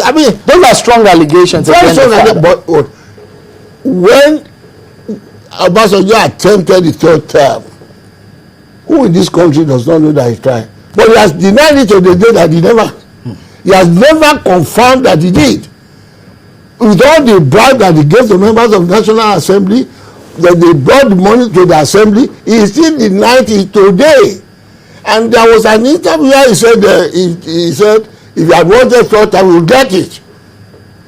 I mean, those are strong allegations. Very strong but when Obasanjo attempted the third term, who in this country does not know that he tried? But he has denied it to the day that he never. He has never confirmed that he did. With all the bribe that he gave to members of the National Assembly, that they brought the money to the Assembly, he still denied it today. And there was an interview where he said, if you had wanted third time, you will get it.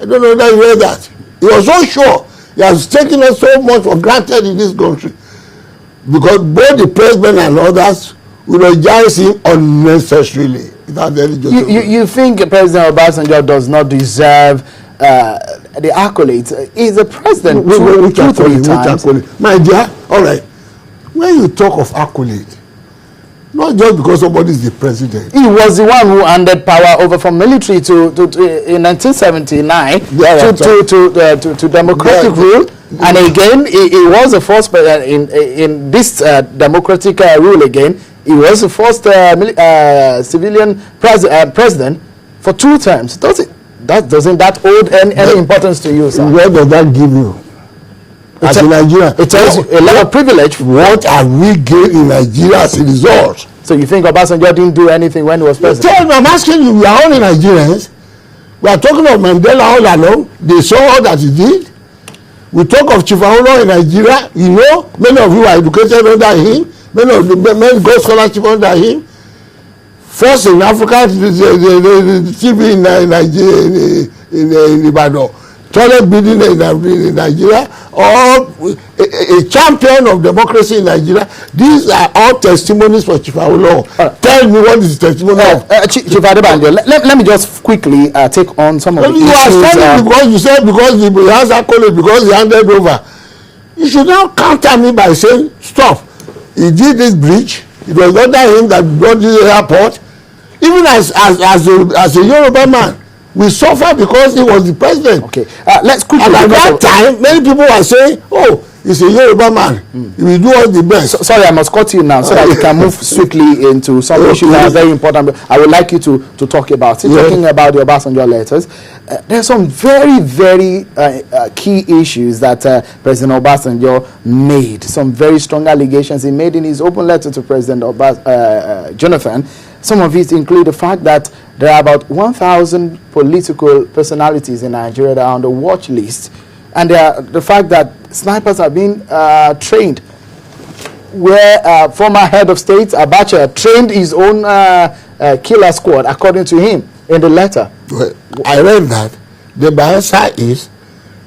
I don't know that you heard that. He was so sure. He has taken us so much for granted in this country. Because both the president and others will eulogize him unnecessarily. You think President Obasanjo does not deserve the accolades? He's a president two, 3 times. My dear, all right. When you talk of accolade, not just because somebody is the president. He was the one who handed power over from military to in 1979 to democratic rule. And again, he was the first in this democratic rule again. He was the first civilian president for 2 terms. Doesn't that hold any importance to you, sir? Where does that give you? As in Nigeria, it tells you a lot of privilege. What have we gained in Nigeria as a result? So you think Obasanjo didn't do anything when he was president? I'm asking you, we are only Nigerians. We are talking of Mandela all along. They saw all that he did. We talk of Chieftain in Nigeria. You know, many of you are educated under him. Many of the men got scholarship under him. First in Africa, the TV in Nigeria, in Ibadan, toilet building in Nigeria, or a champion of democracy in Nigeria. These are all testimonies for Chieftain. Tell me what is the testimony of Chieftain. Let me just quickly take on some of the issues. You are standing because you said because he has accolade, because he handed over. You should now counter me by saying, stop. He did this bridge. It was under him that brought this airport. Even as a Yoruba man, we suffer because he was the president. Okay, let's quickly. And at that time, many people were saying, "Oh, he's a Yoruba man. He will do all the best." Sorry, I must cut you now so that we can move swiftly into some issues that are very important. But I would like you to talk about it. Yeah. Talking about the Obasanjo letters, there are some very, very key issues that President Obasanjo made. Some very strong allegations he made in his open letter to President Jonathan. Some of it include the fact that there are about 1,000 political personalities in Nigeria that are on the watch list, and the fact that snipers are being trained, where former head of state Abacha trained his own killer squad, according to him in the letter. Well, I read that. The answer is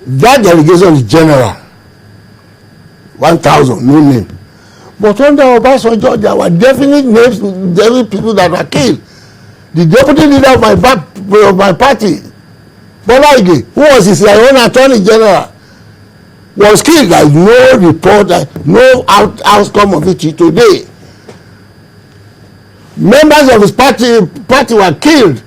that delegation is general, 1,000, no name. But under Obasanjo, there were definite names, definite people that were killed. The deputy leader of my party, Bola Ige, who was his own attorney general, was killed. There is no report, no outcome of it today. Members of his party were killed.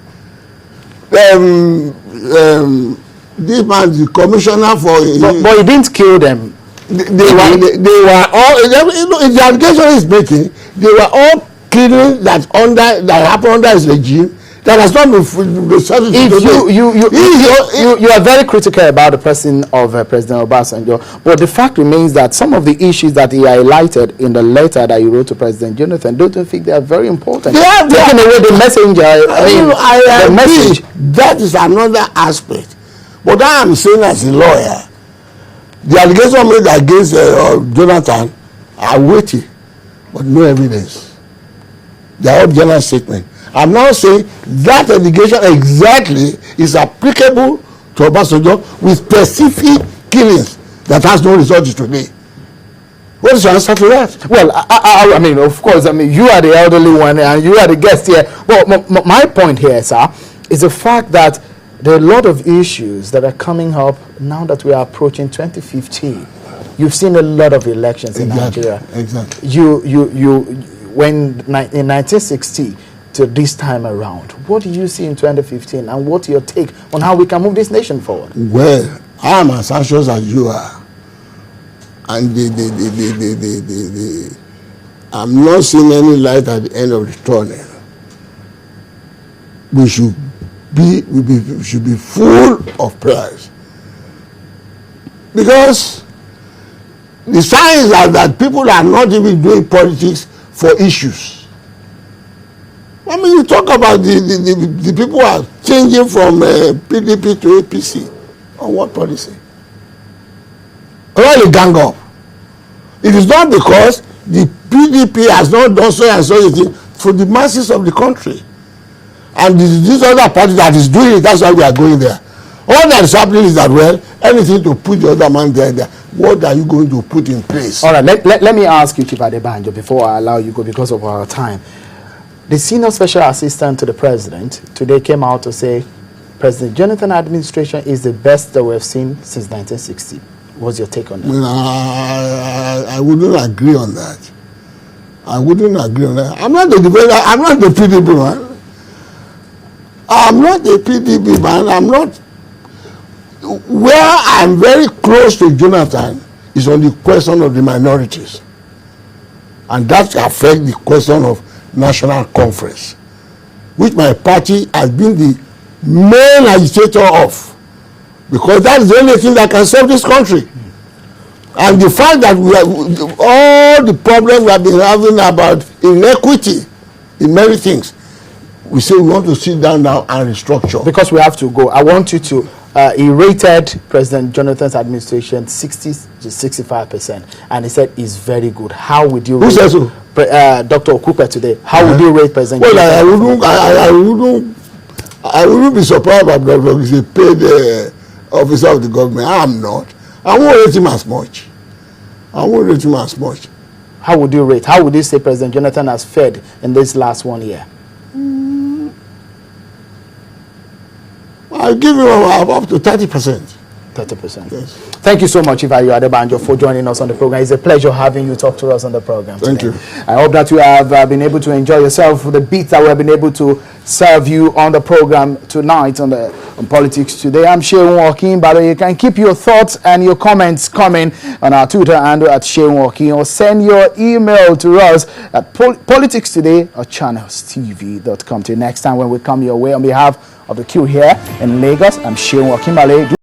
This man, the commissioner for... But he didn't kill them. They were all, the allegation is making, they were all killing that happened under his regime that has not been settled. You are very critical about the person of President Obasanjo, but the fact remains that some of the issues that he highlighted in the letter that he wrote to President Jonathan, don't you think they are very important? Taking away the messenger, the message. That is another aspect. But I am saying as a lawyer, the allegation made against Jonathan are weighty, but no evidence. They are all general statement. I'm now saying that allegation exactly is applicable to Obasanjo with specific killings that has no result today. What is your answer to that? Well, I mean, of course, I mean, you are the elderly one and you are the guest here. Well, my point here, sir, is the fact that there are a lot of issues that are coming up now that we are approaching 2015. You've seen a lot of elections in Nigeria. Exactly. When in 1960 to this time around, what do you see in 2015, and what's your take on how we can move this nation forward? Well, I am as anxious as you are, and I'm not seeing any light at the end of the tunnel. We should should be full of prayers, because the signs are that people are not even doing politics for issues. I mean, you talk about the people who are changing from PDP to APC on what policy? Really gang up. It is not because the PDP has not done so and so thing for the masses of the country, and this other party that is doing it. That's why we are going there. All that is happening is that, well, anything to put the other man there, what are you going to put in place? All right, let me ask you, Chief Adebanjo, before I allow you go because of our time. The senior special assistant to the president today came out to say President Jonathan administration is the best that we've seen since 1960. What's your take on that? I wouldn't agree on that. I'm not the PDP man. I'm not the PDP man. I'm not. Where I'm very close to Jonathan is on the question of the minorities, and that affects the question of national conference, which my party has been the main agitator of, because that is the only thing that can save this country. And the fact that we have all the problems we have been having about inequity in many things, we say we want to sit down now and restructure. Because we have to go, I want you to he rated President Jonathan's administration 60 to 65%, and he said it's very good. How would you rate Dr. Okupe today? How would you rate President Jonathan? I wouldn't be surprised if Dr. is a paid officer of the government. I'm not. I won't rate him as much. How would you rate? How would you say President Jonathan has fared in this last 1 year? I'll give him up to 30%. 30%. Yes. Thank you so much, Chief Adebanjo, for joining us on the program. It's a pleasure having you talk to us on the program today. Thank you. I hope that you have been able to enjoy yourself with the beats that we have been able to serve you on the program tonight on Politics Today. I'm Sheun Walking. By the way, you can keep your thoughts and your comments coming on our Twitter handle at Sheun Walking, or send your email to us at politicstoday or channelstv.com. Till next time when we come your way, on behalf of the crew here in Lagos, I'm Sheun Walking.